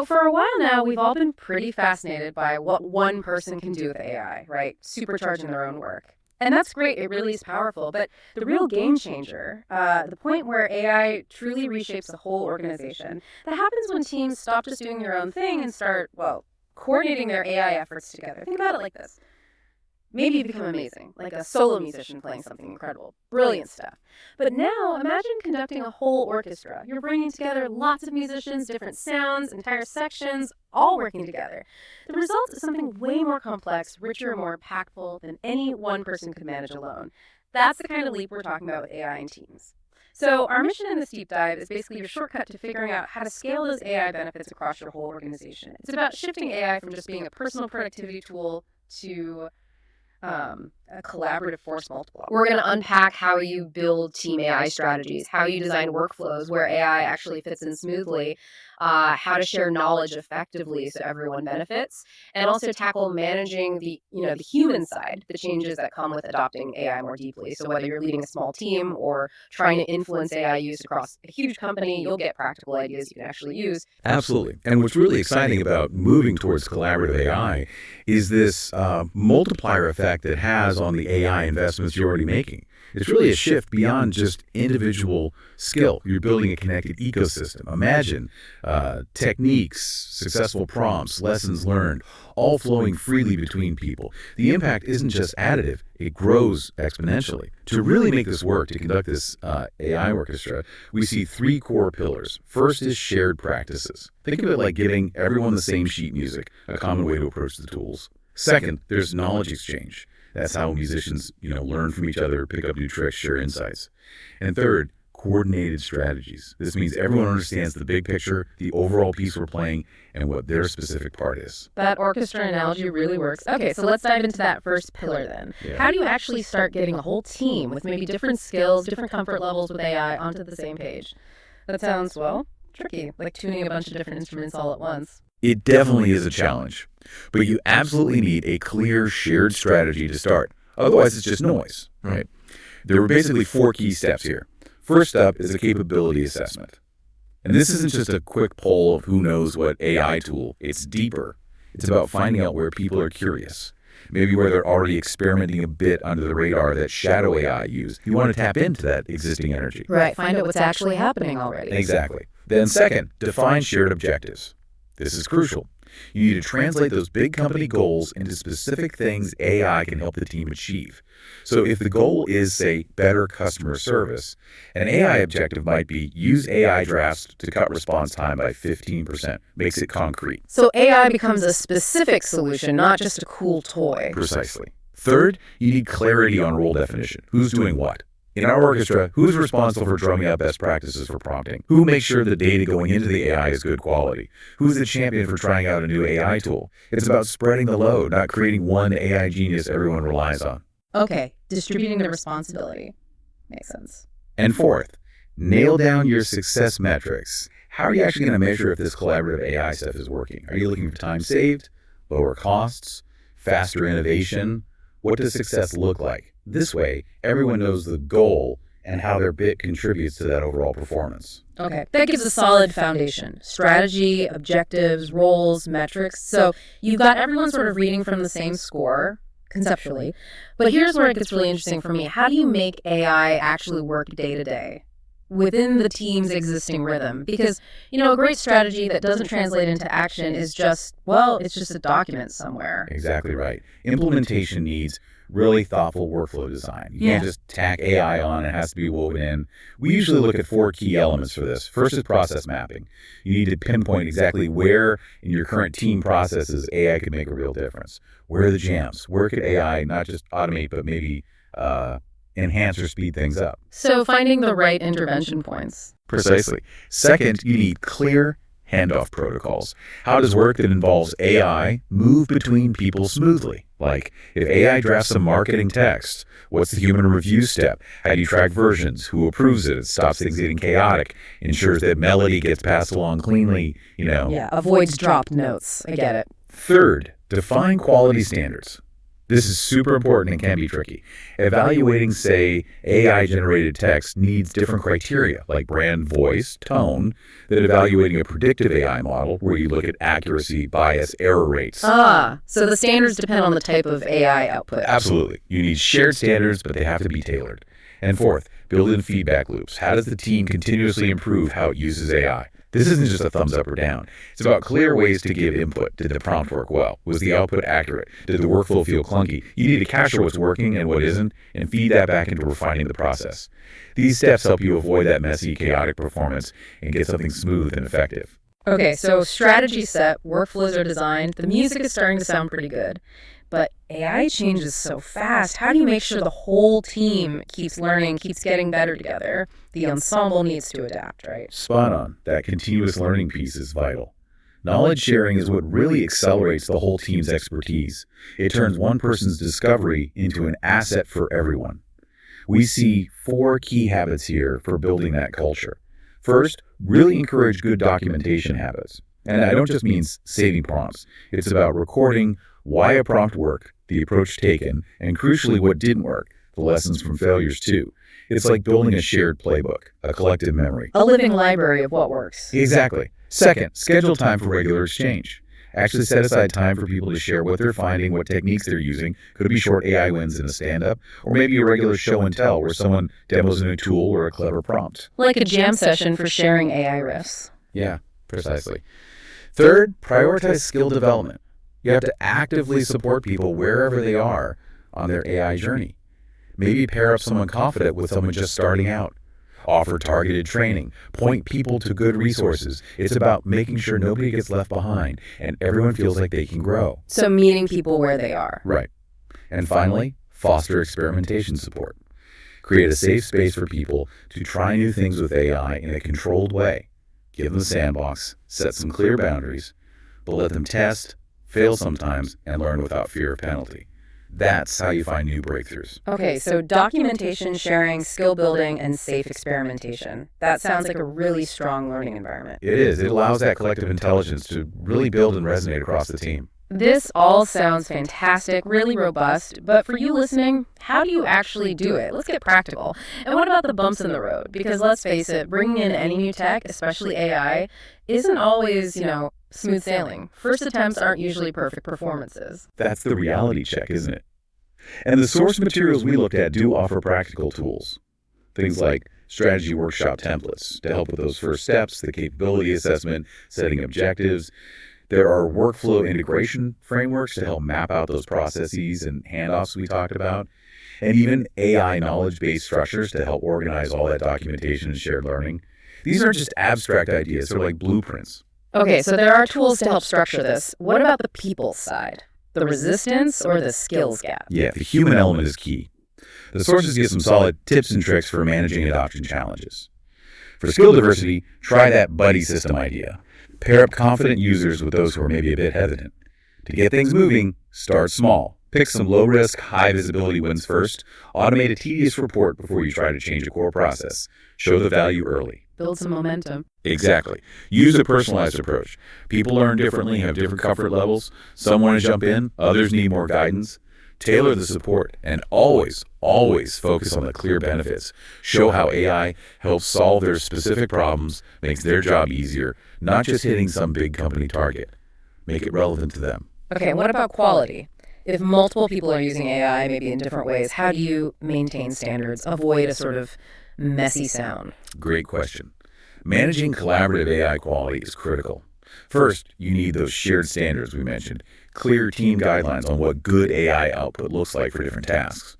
For a while now, we've all been pretty fascinated by what one person can do with AI, right? Supercharging their own work. And that's great. It really is powerful. But the real game changer, the point where AI truly reshapes a whole organization, that happens when teams stop just doing their own thing and start, well, coordinating their AI efforts together. Think about it like this. Maybe you become amazing, like a solo musician playing something incredible. Brilliant stuff. But now, imagine conducting a whole orchestra. You're bringing together lots of musicians, different sounds, entire sections, all working together. The result is something way more complex, richer, more impactful than any one person could manage alone. That's the kind of leap we're talking about with AI and teams. So our mission in this deep dive is basically your shortcut to figuring out how to scale those AI benefits across your whole organization. It's about shifting AI from just being a personal productivity tool to a collaborative force multiplier. We're going to unpack how you build team AI strategies, how you design workflows where AI actually fits in smoothly, how to share knowledge effectively so everyone benefits, and also tackle managing the human side, the changes that come with adopting AI more deeply. So whether you're leading a small team or trying to influence AI use across a huge company, you'll get practical ideas you can actually use. Absolutely. And what's really exciting about moving towards collaborative AI is this multiplier effect that has on the AI investments you're already making. It's really a shift beyond just individual skill. You're building a connected ecosystem. Imagine techniques, successful prompts, lessons learned, all flowing freely between people. The impact isn't just additive, it grows exponentially. To really make this work, to conduct this AI orchestra, we see three core pillars. First is shared practices. Think of it like giving everyone the same sheet music, a common way to approach the tools. Second, there's knowledge exchange. That's how musicians, learn from each other, pick up new tricks, share insights. And third, coordinated strategies. This means everyone understands the big picture, the overall piece we're playing, and what their specific part is. That orchestra analogy really works. Okay, so let's dive into that first pillar then. Yeah. How do you actually start getting a whole team with maybe different skills, different comfort levels with AI onto the same page? That sounds, well, tricky, like tuning a bunch of different instruments all at once. It definitely is a challenge, but you absolutely need a clear shared strategy to start. Otherwise, it's just noise, right? There are basically four key steps here. First up is a capability assessment. And this isn't just a quick poll of who knows what AI tool. It's deeper. It's about finding out where people are curious, maybe where they're already experimenting a bit under the radar that shadow AI use. You want to tap into that existing energy. Right, find out what's actually happening already. Exactly. Then second, define shared objectives. This is crucial. You need to translate those big company goals into specific things AI can help the team achieve. So if the goal is, say, better customer service, an AI objective might be use AI drafts to cut response time by 15%. Makes it concrete. So AI becomes a specific solution, not just a cool toy. Precisely. Third, you need clarity on role definition. Who's doing what? In our orchestra, who's responsible for drumming up best practices for prompting? Who makes sure the data going into the AI is good quality? Who's the champion for trying out a new AI tool? It's about spreading the load, not creating one AI genius everyone relies on. Okay, distributing the responsibility. Makes sense. And fourth, nail down your success metrics. How are you actually going to measure if this collaborative AI stuff is working? Are you looking for time saved, lower costs, faster innovation? What does success look like? This way, everyone knows the goal and how their bit contributes to that overall performance. Okay, that gives a solid foundation. Strategy, objectives, roles, metrics. So you've got everyone sort of reading from the same score, conceptually. But here's where it gets really interesting for me. How do you make AI actually work day to day within the team's existing rhythm? Because, a great strategy that doesn't translate into action is just, it's just a document somewhere. Exactly right. Implementation needs really thoughtful workflow design. You can't just tack AI on. It has to be woven in. We usually look at four key elements for this. First is process mapping. You need to pinpoint exactly where in your current team processes AI could make a real difference. Where are the jams? Where could AI not just automate, but maybe enhance or speed things up? So finding the right intervention points. Precisely. Second, you need clear handoff protocols. How does work that involves AI move between people smoothly? Like, if AI drafts some marketing text, what's the human review step? How do you track versions? Who approves it? It stops things getting chaotic, ensures that melody gets passed along cleanly, Yeah, avoids dropped notes. I get it. Third, define quality standards. This is super important and can be tricky. Evaluating, say, AI-generated text needs different criteria, like brand voice, tone, than evaluating a predictive AI model where you look at accuracy, bias, error rates. So the standards depend on the type of AI output. Absolutely. You need shared standards, but they have to be tailored. And fourth, build in feedback loops. How does the team continuously improve how it uses AI? This isn't just a thumbs up or down. It's about clear ways to give input. Did the prompt work well? Was the output accurate? Did the workflow feel clunky? You need to capture what's working and what isn't, and feed that back into refining the process. These steps help you avoid that messy, chaotic performance and get something smooth and effective. Okay, so strategy set, workflows are designed, the music is starting to sound pretty good. But AI changes so fast. How do you make sure the whole team keeps learning, keeps getting better together? The ensemble needs to adapt, right? Spot on. That continuous learning piece is vital. Knowledge sharing is what really accelerates the whole team's expertise. It turns one person's discovery into an asset for everyone. We see 4 key habits here for building that culture. First, really encourage good documentation habits. And I don't just mean saving prompts. It's about recording why a prompt worked, the approach taken, and crucially what didn't work, the lessons from failures too. It's like building a shared playbook, a collective memory. A living library of what works. Exactly. Second, schedule time for regular exchange. Actually set aside time for people to share what they're finding, what techniques they're using. Could it be short AI wins in a stand-up? Or maybe a regular show and tell where someone demos a new tool or a clever prompt. Like a jam session for sharing AI riffs. Yeah, precisely. Third, prioritize skill development. You have to actively support people wherever they are on their AI journey. Maybe pair up someone confident with someone just starting out. Offer targeted training. Point people to good resources. It's about making sure nobody gets left behind and everyone feels like they can grow. So meeting people where they are. Right. And finally, foster experimentation support. Create a safe space for people to try new things with AI in a controlled way. Give them a sandbox, set some clear boundaries, but let them test, fail sometimes, and learn without fear of penalty. That's how you find new breakthroughs. Okay, so documentation, sharing, skill building, and safe experimentation. That sounds like a really strong learning environment. It is. It allows that collective intelligence to really build and resonate across the team. This all sounds fantastic, really robust, but for you listening, how do you actually do it? Let's get practical. And what about the bumps in the road? Because let's face it, bringing in any new tech, especially AI, isn't always, smooth sailing. First attempts aren't usually perfect performances. That's the reality check, isn't it? And the source materials we looked at do offer practical tools. Things like strategy workshop templates to help with those first steps, the capability assessment, setting objectives. There are workflow integration frameworks to help map out those processes and handoffs we talked about, and even AI knowledge-based structures to help organize all that documentation and shared learning. These aren't just abstract ideas, they're like blueprints. Okay, so there are tools to help structure this. What about the people side? The resistance or the skills gap? Yeah, the human element is key. The sources give some solid tips and tricks for managing adoption challenges. For skill diversity, try that buddy system idea. Pair up confident users with those who are maybe a bit hesitant. To get things moving, start small. Pick some low-risk, high-visibility wins first. Automate a tedious report before you try to change a core process. Show the value early. Build some momentum. Exactly. Use a personalized approach. People learn differently, have different comfort levels. Some want to jump in, others need more guidance. Tailor the support, and always focus on the clear benefits. Show how AI helps solve their specific problems, makes their job easier, not just hitting some big company target. Make it relevant to them. Okay, what about quality? If multiple people are using AI, maybe in different ways, how do you maintain standards, avoid a sort of messy sound? Great question. Managing collaborative AI quality is critical. First, you need those shared standards we mentioned, clear team guidelines on what good AI output looks like for different tasks.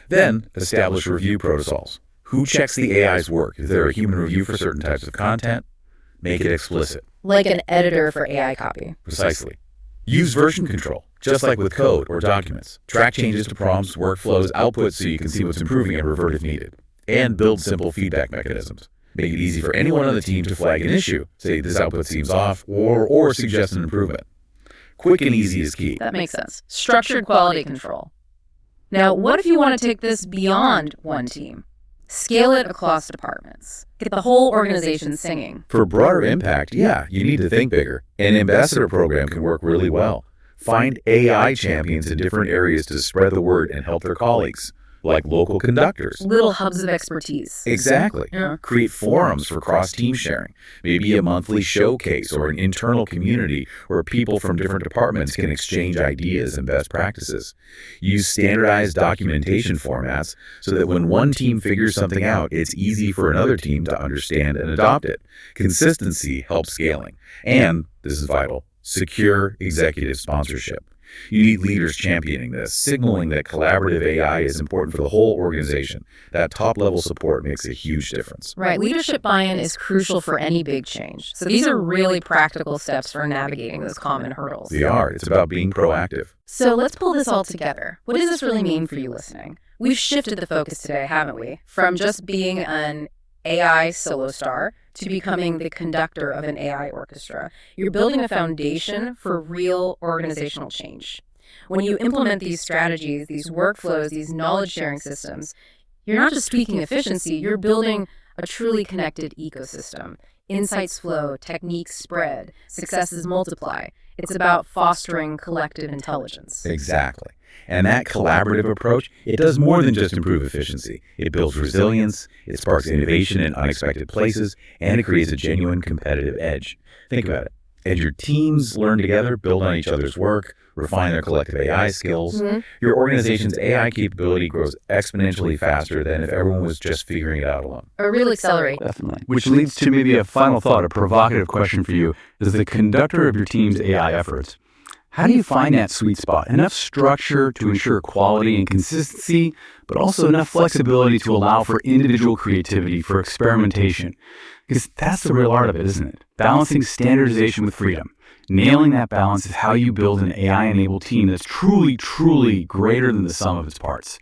Then, establish review protocols. Who checks the AI's work? Is there a human review for certain types of content? Make it explicit. Like an editor for AI copy. Precisely. Use version control, just like with code or documents. Track changes to prompts, workflows, outputs so you can see what's improving and revert if needed. And build simple feedback mechanisms. Make it easy for anyone on the team to flag an issue, say this output seems off, or suggest an improvement. Quick and easy is key. That makes sense. Structured quality control. Now, what if you want to take this beyond one team? Scale it across departments. Get the whole organization singing. For broader impact, yeah, you need to think bigger. An ambassador program can work really well. Find AI champions in different areas to spread the word and help their colleagues, like local conductors. Little hubs of expertise. Exactly. Yeah. Create forums for cross-team sharing, maybe a monthly showcase or an internal community where people from different departments can exchange ideas and best practices. Use standardized documentation formats so that when one team figures something out, it's easy for another team to understand and adopt it. Consistency helps scaling. And, this is vital, secure executive sponsorship. You need leaders championing this, signaling that collaborative AI is important for the whole organization. That top-level support makes a huge difference. Right. Leadership buy-in is crucial for any big change. So these are really practical steps for navigating those common hurdles. They are. It's about being proactive. So let's pull this all together. What does this really mean for you listening? We've shifted the focus today, haven't we? From just being an AI solo star to becoming the conductor of an AI orchestra. You're building a foundation for real organizational change. When you implement these strategies, these workflows, these knowledge-sharing systems, you're not just tweaking efficiency, you're building a truly connected ecosystem. Insights flow, techniques spread, successes multiply. It's about fostering collective intelligence. Exactly. And that collaborative approach, it does more than just improve efficiency. It builds resilience, it sparks innovation in unexpected places, and it creates a genuine competitive edge. Think about it. As your teams learn together, build on each other's work, refine their collective AI skills, your organization's AI capability grows exponentially faster than if everyone was just figuring it out alone. Or really accelerate. Definitely. Which leads to maybe a final thought, a provocative question for you. As the conductor of your team's AI efforts, how do you find that sweet spot? Enough structure to ensure quality and consistency, but also enough flexibility to allow for individual creativity, for experimentation. Because that's the real art of it, isn't it? Balancing standardization with freedom. Nailing that balance is how you build an AI-enabled team that's truly, truly greater than the sum of its parts.